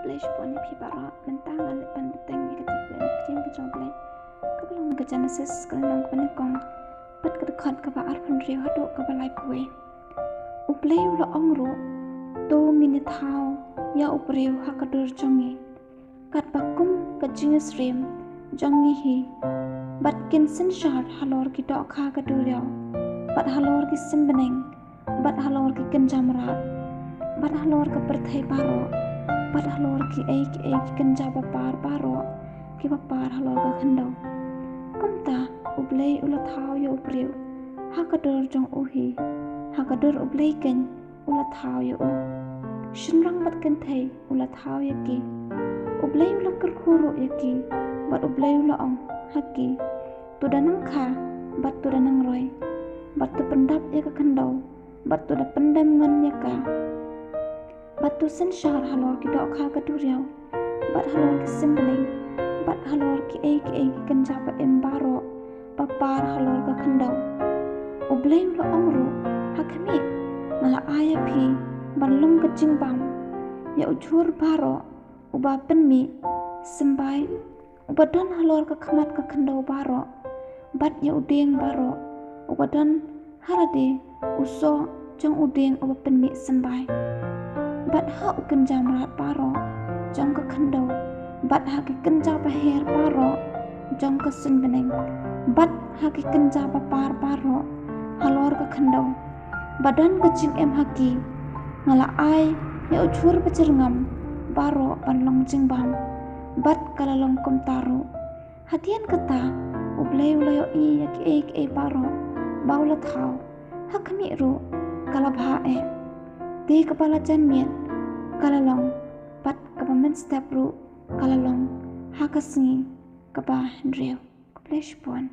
Blech pon pi bara mentangan pan beteng ikatik ben kecing ke joble kabelong ke Genesis kalong ke penekong pat ke dekat ke ba arpan Briew haduk ke balai puwe uplei ula ongru to ngin Thaw ya Briew hakadur Jongi kat bakum ke jinges rim Jongi hi bat kin sin shard halor ki dok kha ke duryau bat halor ki simbeneng bat halor ki kenjamrat bat halor ke perthai baro bat halor ki kenja bapar baro ki bapar halor ke khandau kumta ublei ula Thaw ya Briew hakadur jong uhi hakadur ublei ken ula Thaw ya u shinrang bat ken thai ula Thaw ya ki ublei ula kerkhuru ya ki bat ublei ula ong haki tu danang kha bat tu danang roi bat tu pendap ya ke khandau bat tu da pendam ngan ya ka bat tu sen shar halor ki dok kha ka duryau bat halor ki simbeling bat halor ki kenja ba embaro papar halor ka khandau ublei ula ongru hakami mala aya phi banlong ka jingbam ya ujur baro uba penmi sembai ubadan halor ka khamat ka khandau baro bat ya udeng baro ubadan harade uso jong udeng uba penmi sembai bat ha uken jamrat baro jong ka khandau bat ha ki kenja baher baro jong ka sinbeneng bat ha ki kenja papar baro halor ka khandau badan ka jing em haki ngala ai ya ujur becerngam baro panlong jingbam bat kalalong kumtaru hatian kata ublei ulayo i ya ki baro baula Thaw hakami ru kalabha di kepala janmian kalalong bat kapamen step ru kalalong hakasingi kapa Briew Blech pon